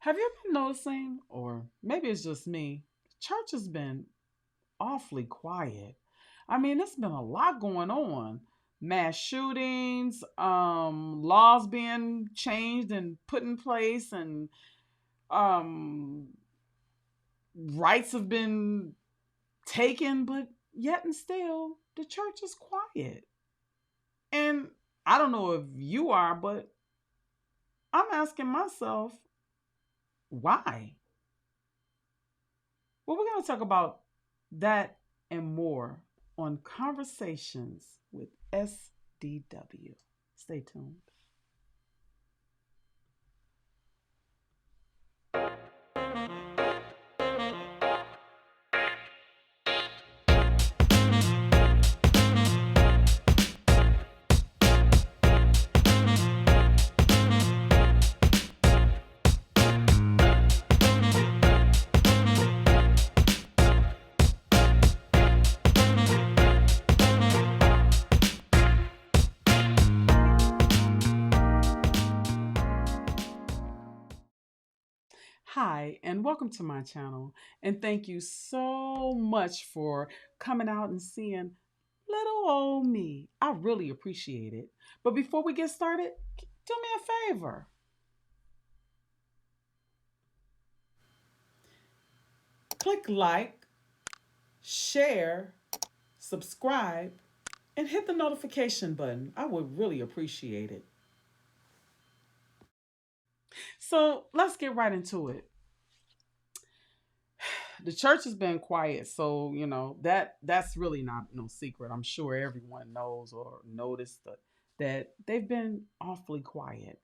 Have you been noticing, or maybe it's just me, church has been awfully quiet. I mean, there's been a lot going on. Mass shootings, laws being changed and put in place, and um, rights have been taken, but yet and still, the church is quiet. And I don't know if you are, but I'm asking myself, why? Well, we're going to talk about that and more on Conversations with SDW. Stay tuned. Hi, and welcome to my channel. And thank you so much for coming out and seeing little old me. I really appreciate it. But before we get started, do me a favor. Click like, share, subscribe, and hit the notification button. I would really appreciate it. So let's get right into it. The church has been quiet, so that's really not no secret. I'm sure everyone knows or noticed that they've been awfully quiet.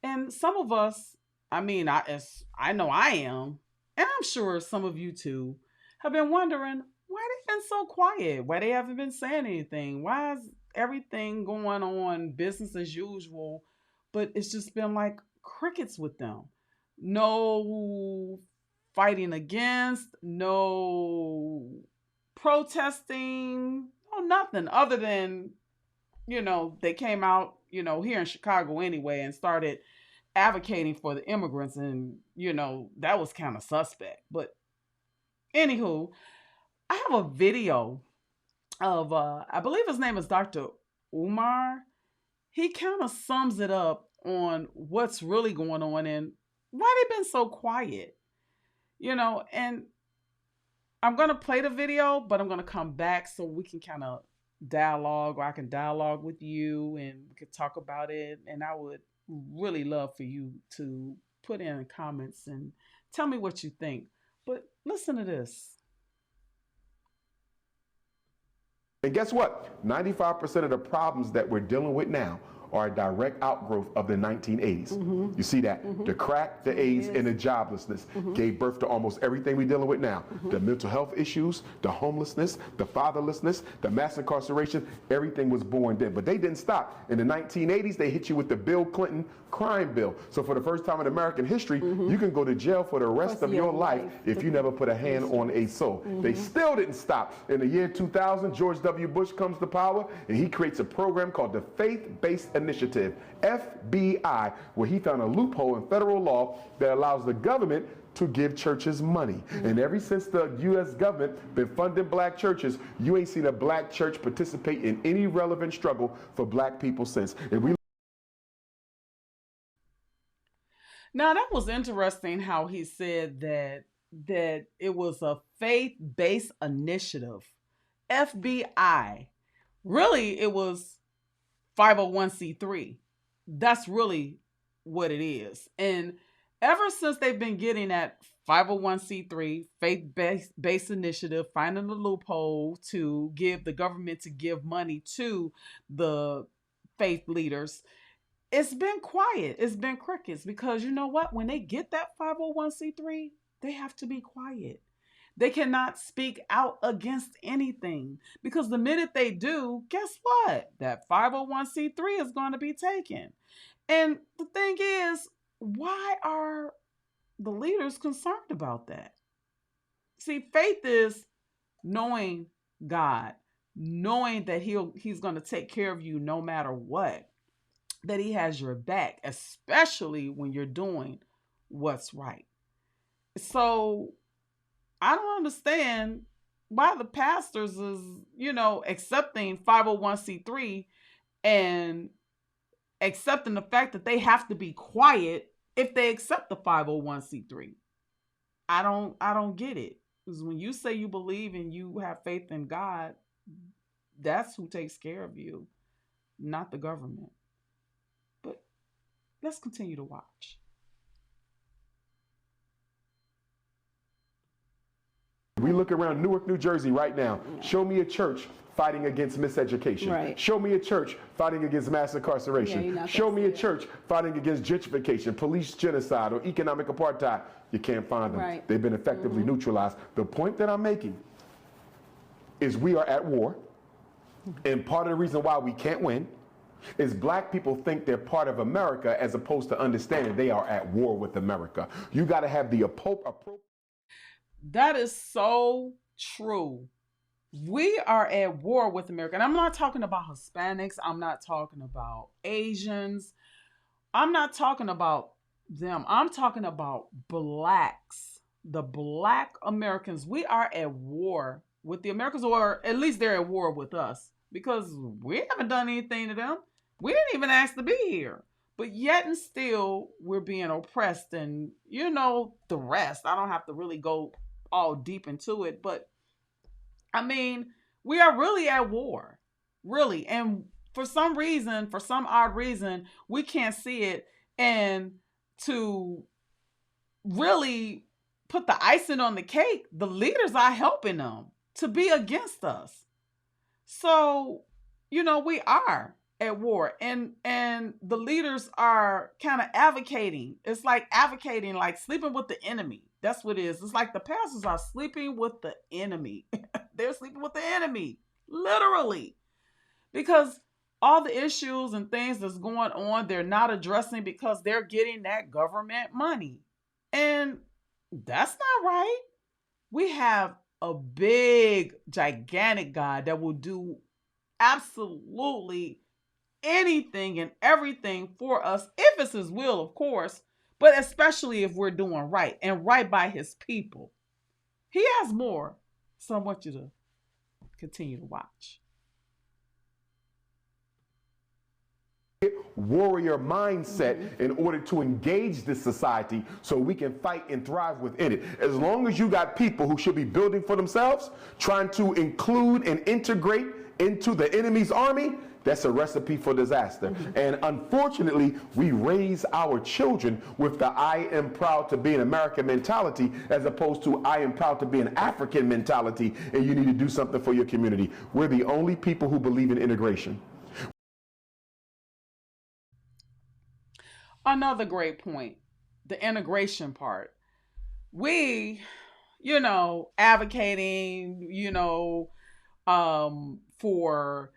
And some of us, I know I am, and I'm sure some of you too, have been wondering why they've been so quiet, why they haven't been saying anything, why is everything going on business as usual, but it's just been like crickets with them. No fighting against, no protesting, no nothing other than, they came out, here in Chicago anyway and started advocating for the immigrants, and that was kind of suspect. But anywho, I have a video of I believe his name is Dr. Umar. He kind of sums it up on what's really going on and why they've been so quiet. And I'm gonna play the video, but I'm gonna come back so we can kind of dialogue, or I can dialogue with you and we could talk about it. And I would really love for you to put in comments and tell me what you think. But listen to this. And guess what? 95% of the problems that we're dealing with now are a direct outgrowth of the 1980s. You see that? The crack, the AIDS, and the joblessness gave birth to almost everything we're dealing with now. The mental health issues, the homelessness, the fatherlessness, the mass incarceration, everything was born then. But they didn't stop. In the 1980s, they hit you with the Bill Clinton crime bill. So for the first time in American history, you can go to jail for the rest of your life if you never put a hand on a soul. They still didn't stop. In the year 2000, George W. Bush comes to power, and he creates a program called the Faith-Based Initiative, FBI, where he found a loophole in federal law that allows the government to give churches money. And ever since the U.S. government been funding black churches, you ain't seen a black church participate in any relevant struggle for black people since. And we Now that was interesting how he said that it was a faith-based initiative. FBI. Really, it was 501c3. That's really what it is. And ever since they've been getting that 501c3 faith-based initiative, finding the loophole to give the government to give money to the faith leaders, it's been quiet. It's been crickets, because you know what? When they get that 501c3, they have to be quiet. They cannot speak out against anything, because the minute they do, guess what? That 501c3 is going to be taken. And the thing is, why are the leaders concerned about that? See, faith is knowing God, knowing that he's going to take care of you no matter what, that he has your back, especially when you're doing what's right. So I don't understand why the pastors is, accepting 501c3 and accepting the fact that they have to be quiet if they accept the 501c3. I don't get it. Because when you say you believe and you have faith in God, that's who takes care of you, not the government. But let's continue to watch. We look around Newark, New Jersey right now. Show me a church fighting against miseducation. Right. Show me a church fighting against mass incarceration. Show me a church fighting against gentrification, police genocide, or economic apartheid. You can't find them. Right. They've been effectively neutralized. The point that I'm making is we are at war, and part of the reason why we can't win is black people think they're part of America as opposed to understanding they are at war with America. You got to have the appropriate. That is so true. We are at war with America. And I'm not talking about Hispanics. I'm not talking about Asians. I'm not talking about them. I'm talking about blacks, the black Americans. We are at war with the Americans, or at least they're at war with us, because we haven't done anything to them. We didn't even ask to be here. But yet and still, we're being oppressed, and the rest. I don't have to really go all deep into it, but I mean, we are really at war, really. And for some reason, for some odd reason, we can't see it. And to really put the icing on the cake, the leaders are helping them to be against us. So, we are at war, and the leaders are kind of advocating. It's like advocating, like sleeping with the enemy. That's what it is. It's like the pastors are sleeping with the enemy. They're sleeping with the enemy, literally, because all the issues and things that's going on, they're not addressing because they're getting that government money. And that's not right. We have a big, gigantic God that will do absolutely anything and everything for us, if it's his will, of course, but especially if we're doing right and right by his people. He has more. So I want you to continue to watch. Warrior mindset in order to engage this society so we can fight and thrive within it. As long as you got people who should be building for themselves, trying to include and integrate into the enemy's army, that's a recipe for disaster. And unfortunately, we raise our children with the I am proud to be an American mentality as opposed to I am proud to be an African mentality, and you need to do something for your community. We're the only people who believe in integration. Another great point, the integration part. We, advocating, for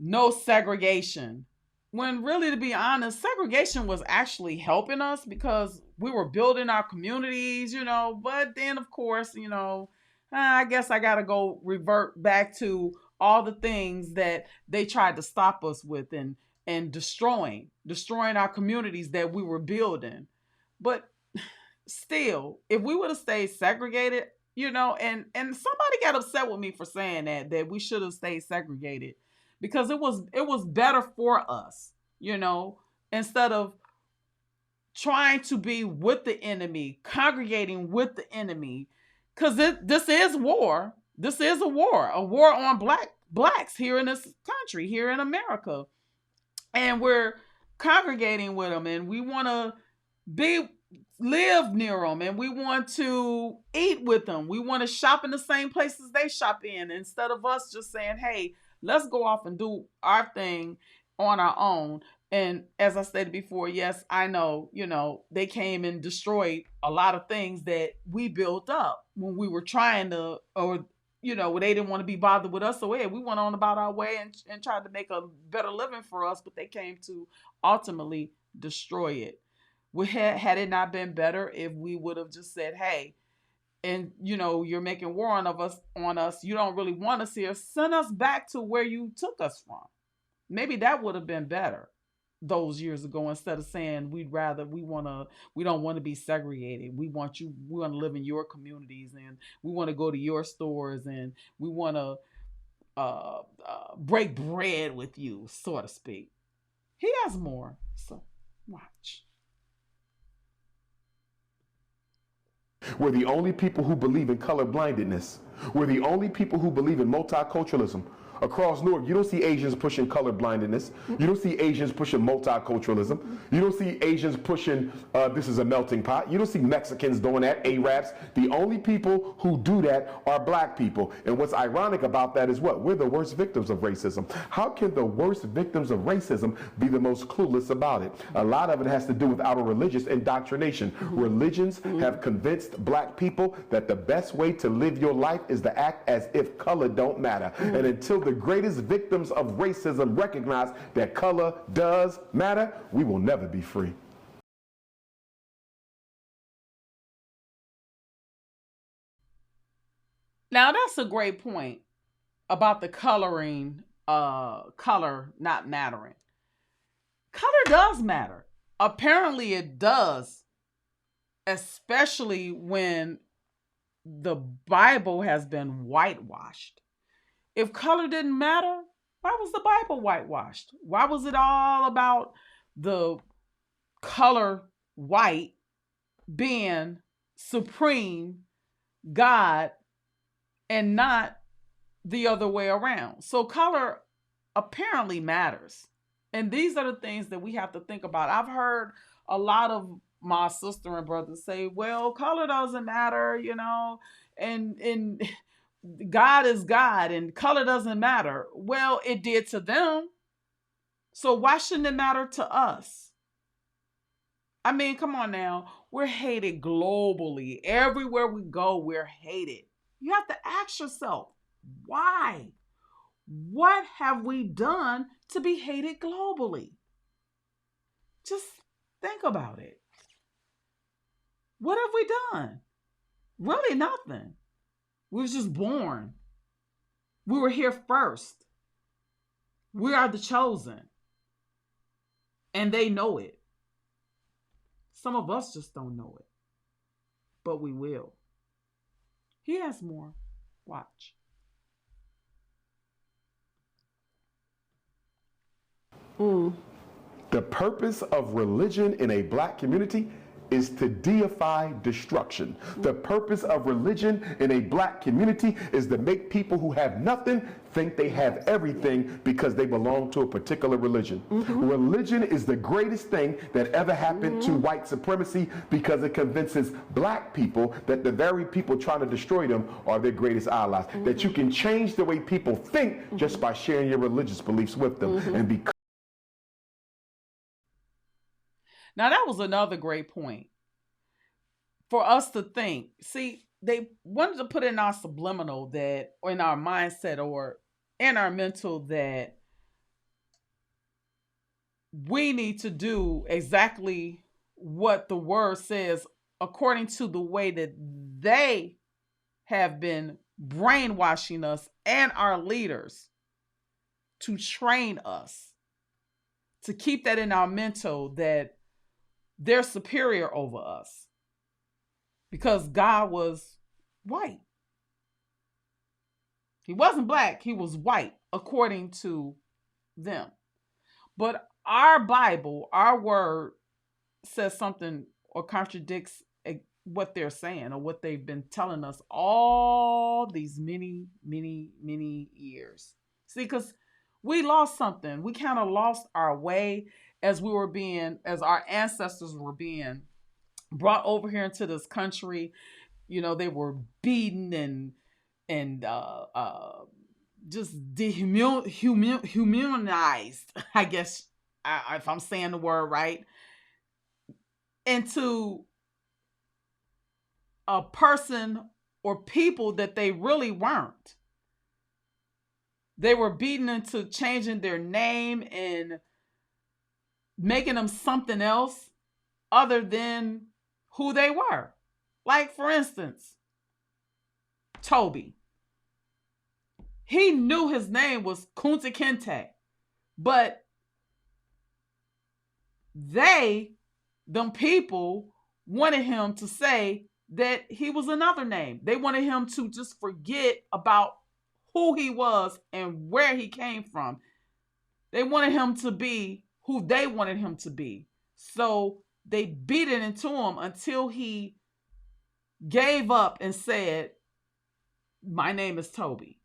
no segregation. When really, to be honest, segregation was actually helping us because we were building our communities, but then of course, I guess I got to go revert back to all the things that they tried to stop us with and destroying our communities that we were building. But still, if we would have stayed segregated, and somebody got upset with me for saying that we should have stayed segregated because it was better for us, instead of trying to be with the enemy, congregating with the enemy, because this is war. This is a war on blacks here in this country, here in America. And we're congregating with them, and we want to live near them, and we want to eat with them. We want to shop in the same places they shop in, instead of us just saying, hey, let's go off and do our thing on our own. And as I stated before, yes, I know, they came and destroyed a lot of things that we built up when we were trying to, or they didn't want to be bothered with us. So we went on about our way and tried to make a better living for us, but they came to ultimately destroy it. Had it not been better if we would have just said, hey, and you're making war on us. You don't really want us here. Send us back to where you took us from. Maybe that would have been better. those years ago, instead of saying we don't want to be segregated. We want to live in your communities, and we want to go to your stores, and we want to break bread with you, so to speak. He has more. So watch. We're the only people who believe in color blindedness. We're the only people who believe in multiculturalism. Across North, you don't see Asians pushing color blindedness. You don't see Asians pushing multiculturalism. You don't see Asians pushing this is a melting pot. You don't see Mexicans doing that, Arabs. The only people who do that are black people. And what's ironic about that is what? We're the worst victims of racism. How can the worst victims of racism be the most clueless about it? A lot of it has to do with our religious indoctrination. Religions have convinced black people that the best way to live your life is to act as if color don't matter. And until the greatest victims of racism recognize that color does matter, we will never be free. Now that's a great point about the color not mattering. Color does matter. Apparently it does, especially when the Bible has been whitewashed. If color didn't matter, why was the Bible whitewashed? Why was it all about the color white being supreme God and not the other way around? So color apparently matters. And these are the things that we have to think about. I've heard a lot of my sister and brothers say, well, color doesn't matter, and God is God and color doesn't matter. Well, it did to them. So why shouldn't it matter to us? I mean, come on now. We're hated globally. Everywhere we go, we're hated. You have to ask yourself, why? What have we done to be hated globally? Just think about it. What have we done? Really nothing. We were just born. We were here first. We are the chosen. And they know it. Some of us just don't know it. But we will. He has more. Watch. The purpose of religion in a black community is to deify destruction. The purpose of religion in a black community is to make people who have nothing think they have everything because they belong to a particular religion. Religion is the greatest thing that ever happened to white supremacy because it convinces black people that the very people trying to destroy them are their greatest allies. That you can change the way people think just by sharing your religious beliefs with them. And because now, that was another great point for us to think. See, they wanted to put in our subliminal that, or in our mindset, or in our mental, that we need to do exactly what the word says according to the way that they have been brainwashing us and our leaders to train us, to keep that in our mental that they're superior over us because God was white. He wasn't black, he was white according to them. But our Bible, our word, says something or contradicts what they're saying or what they've been telling us all these many, many, many years. See, because we lost something. We kind of lost our way as our ancestors were being brought over here into this country. They were beaten and just dehumanized, I guess, if I'm saying the word right, into a person or people that they really weren't. They were beaten into changing their name and making them something else other than who they were. Like, for instance, Toby. He knew his name was Kunta Kinte, but them people wanted him to say that he was another name. They wanted him to just forget about who he was and where he came from. They wanted him to be who they wanted him to be. So they beat it into him until he gave up and said, "My name is Toby."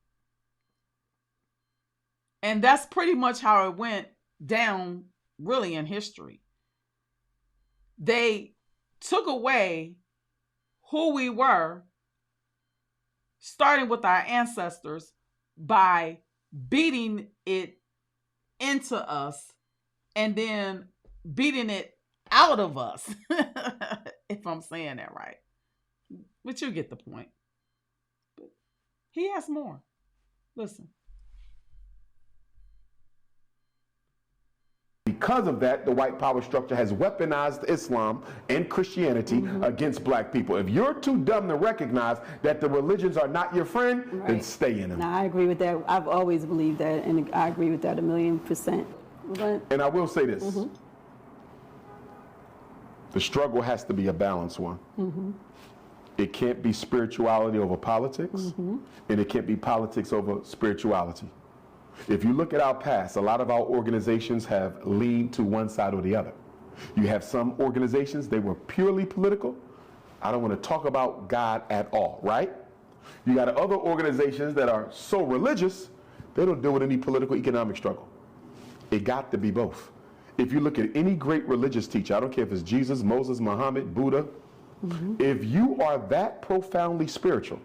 And that's pretty much how it went down, really, in history. They took away who we were, starting with our ancestors, by beating it into us and then beating it out of us, if I'm saying that right. But you get the point. But he has more. Listen. Because of that, the white power structure has weaponized Islam and Christianity against black people. If you're too dumb to recognize that the religions are not your friend, then stay in them. No, I agree with that. I've always believed that, and I agree with that 1,000,000%. But, and I will say this. The struggle has to be a balanced one. It can't be spirituality over politics, and it can't be politics over spirituality. If you look at our past, a lot of our organizations have leaned to one side or the other. You have some organizations, they were purely political. I don't want to talk about God at all, right? You got other organizations that are so religious, they don't deal with any political economic struggle. It got to be both. If you look at any great religious teacher, I don't care if it's Jesus, Moses, Muhammad, Buddha, if you are that profoundly spiritual,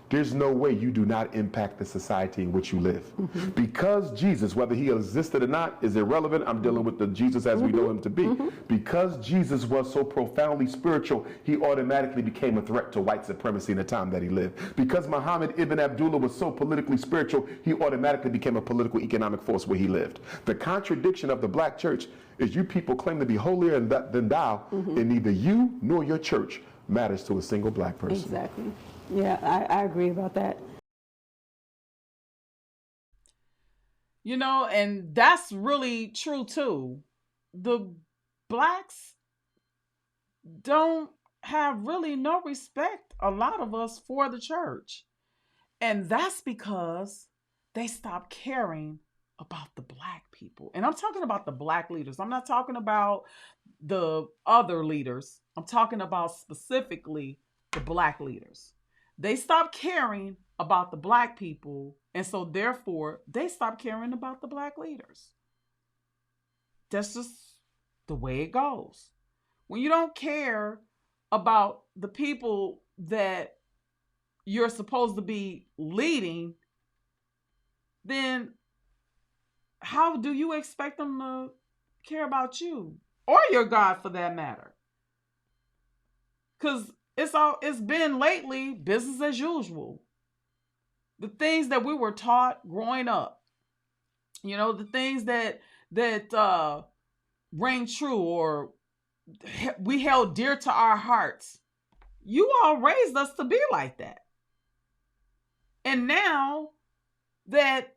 there's no way you do not impact the society in which you live. Because Jesus, whether he existed or not, is irrelevant. I'm dealing with the Jesus as we know him to be. Because Jesus was so profoundly spiritual, he automatically became a threat to white supremacy in the time that he lived. Because Muhammad ibn Abdullah was so politically spiritual, he automatically became a political economic force where he lived. The contradiction of the black church is you people claim to be holier than thou, and neither you nor your church matters to a single black person. exactly. Yeah, I agree about that. You know, and that's really true too. The blacks don't have really no respect, a lot of us, for the church. And that's because they stopped caring about the black people. And I'm talking about the black leaders. I'm not talking about the other leaders. I'm talking about specifically the black leaders. They stopped caring about the black people, and so therefore they stopped caring about the black leaders. That's just the way it goes. When you don't care about the people that you're supposed to be leading, then how do you expect them to care about you or your God, for that matter? Because it's been lately business as usual. The things that we were taught growing up, you know, the things that rang true or we held dear to our hearts. You all raised us to be like that. And now that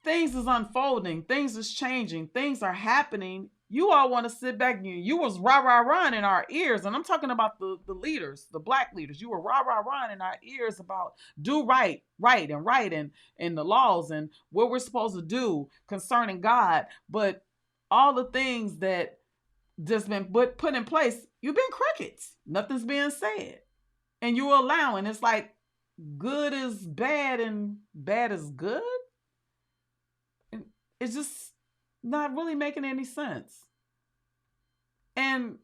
things is unfolding, things is changing, things are happening, you all want to sit back and you was rah-rah-rah in our ears. And I'm talking about the leaders, the black leaders. You were rah-rah-rah in our ears about do right and the laws and what we're supposed to do concerning God. But all the things that just been put in place, you've been crickets. Nothing's being said. And you're allowing, it's like good is bad and bad is good. And it's just not really making any sense. And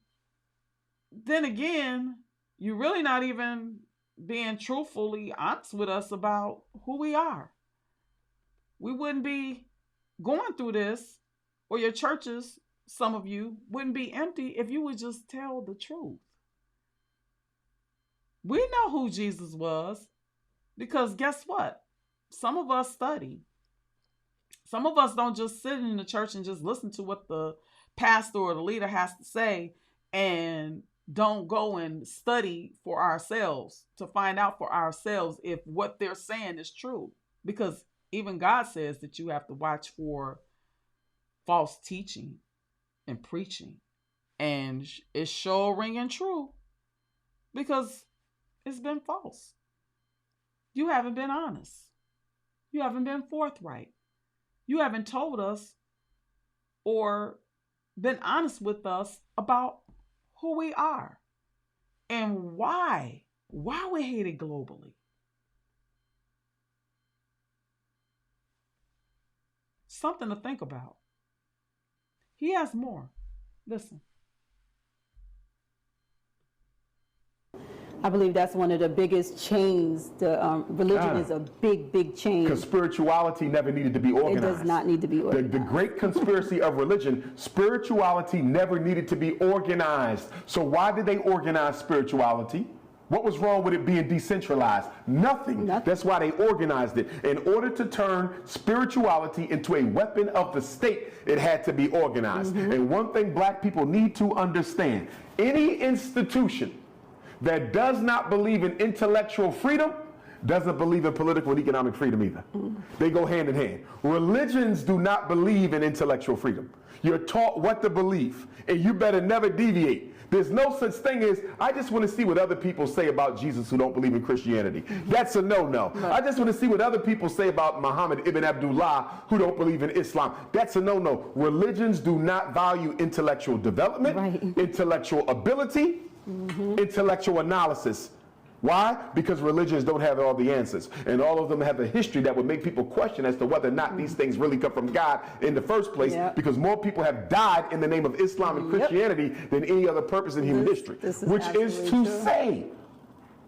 then again, you're really not even being truthfully honest with us about who we are. We wouldn't be going through this, or your churches, some of you, wouldn't be empty if you would just tell the truth. We know who Jesus was because guess what? Some of us study. Some of us don't just sit in the church and just listen to what the pastor or the leader has to say and don't go and study for ourselves to find out for ourselves if what they're saying is true. Because even God says that you have to watch for false teaching and preaching. And it's sure ringing true because it's been false. You haven't been honest. You haven't been forthright. You haven't told us or been honest with us about who we are and why we're hated globally. Something to think about. He has more. Listen. I believe that's one of the biggest chains. The religion is a big, big chain. Because spirituality never needed to be organized. It does not need to be organized. The great conspiracy of religion, spirituality never needed to be organized. So why did they organize spirituality? What was wrong with it being decentralized? Nothing. That's why they organized it. In order to turn spirituality into a weapon of the state, it had to be organized. And one thing black people need to understand, any institution that does not believe in intellectual freedom doesn't believe in political and economic freedom either. They go hand in hand. Religions do not believe in intellectual freedom. You're taught what to believe, and you better never deviate. There's no such thing as, I just want to see what other people say about Jesus who don't believe in Christianity. That's a no-no. Right. I just want to see what other people say about Muhammad ibn Abdullah who don't believe in Islam. That's a no-no. Religions do not value intellectual development, intellectual ability, intellectual analysis. Why? Because religions don't have all the answers. And all of them have a history that would make people question as to whether or not these things really come from God in the first place, because more people have died in the name of Islam and Christianity than any other purpose in human history. Which is to say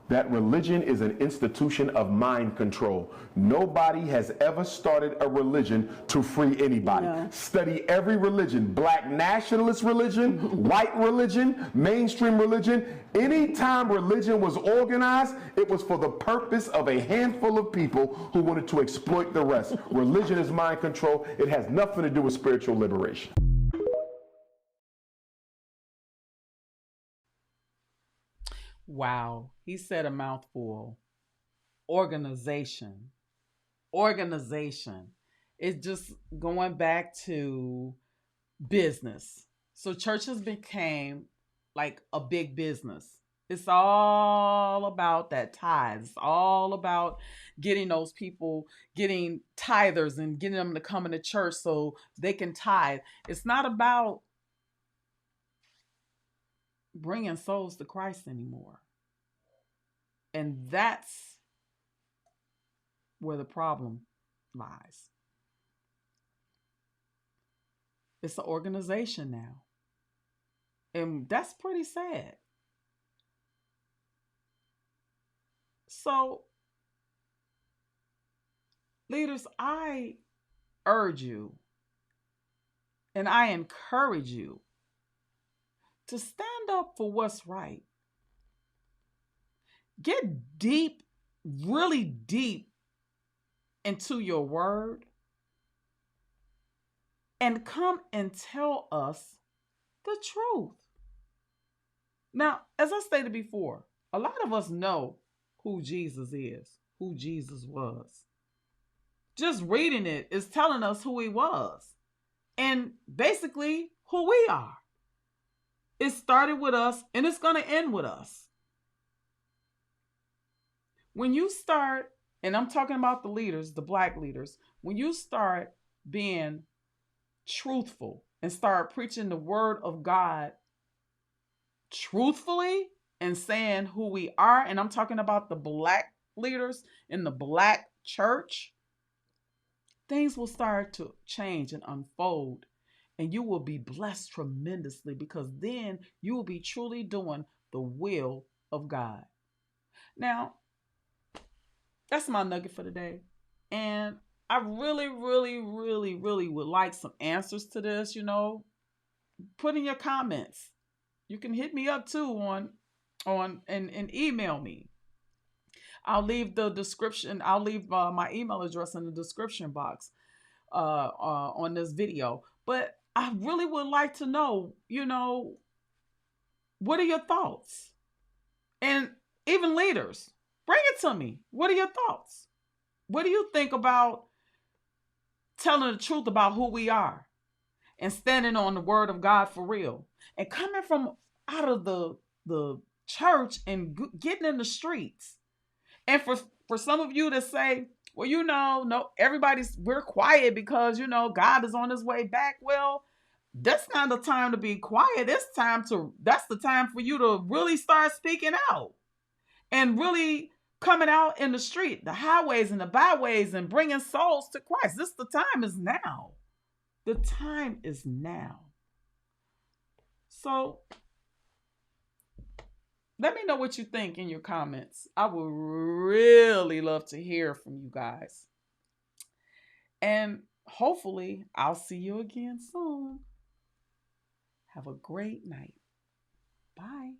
that religion is an institution of mind control. Nobody has ever started a religion to free anybody. Study every religion, black nationalist religion, white religion, mainstream religion. Anytime religion was organized, it was for the purpose of a handful of people who wanted to exploit the rest. Religion is mind control. It has nothing to do with spiritual liberation. Wow, he said a mouthful. Organization. Organization. It's just going back to business. So churches became like a big business. It's all about that tithe. It's all about getting those people, getting tithers and getting them to come into church so they can tithe. It's not about bringing souls to Christ anymore. And that's where the problem lies. It's an organization now. And that's pretty sad. So, leaders, I urge you and I encourage you to stand up for what's right. Get deep, really deep into your word and come and tell us the truth. Now, as I stated before, a lot of us know who Jesus is, who Jesus was. Just reading it is telling us who he was and basically who we are. It started with us and it's going to end with us. When you start, and I'm talking about the leaders, the black leaders, when you start being truthful and start preaching the word of God truthfully and saying who we are, and I'm talking about the black leaders in the black church, things will start to change and unfold, and you will be blessed tremendously because then you will be truly doing the will of God. Now, that's my nugget for today. And I really, really, really, really would like some answers to this, Put in your comments. You can hit me up too and email me. I'll leave the description. I'll leave my email address in the description box on this video. But I really would like to know, what are your thoughts? And even leaders, bring it to me. What are your thoughts? What do you think about telling the truth about who we are? and standing on the word of God for real. And coming from out of the church and getting in the streets. And for some of you to say, well, no, we're quiet because, God is on his way back. Well, that's not the time to be quiet. That's the time for you to really start speaking out and really coming out in the street, the highways and the byways, and bringing souls to Christ. The time is now. The time is now. So let me know what you think in your comments. I would really love to hear from you guys. And hopefully I'll see you again soon. Have a great night. Bye.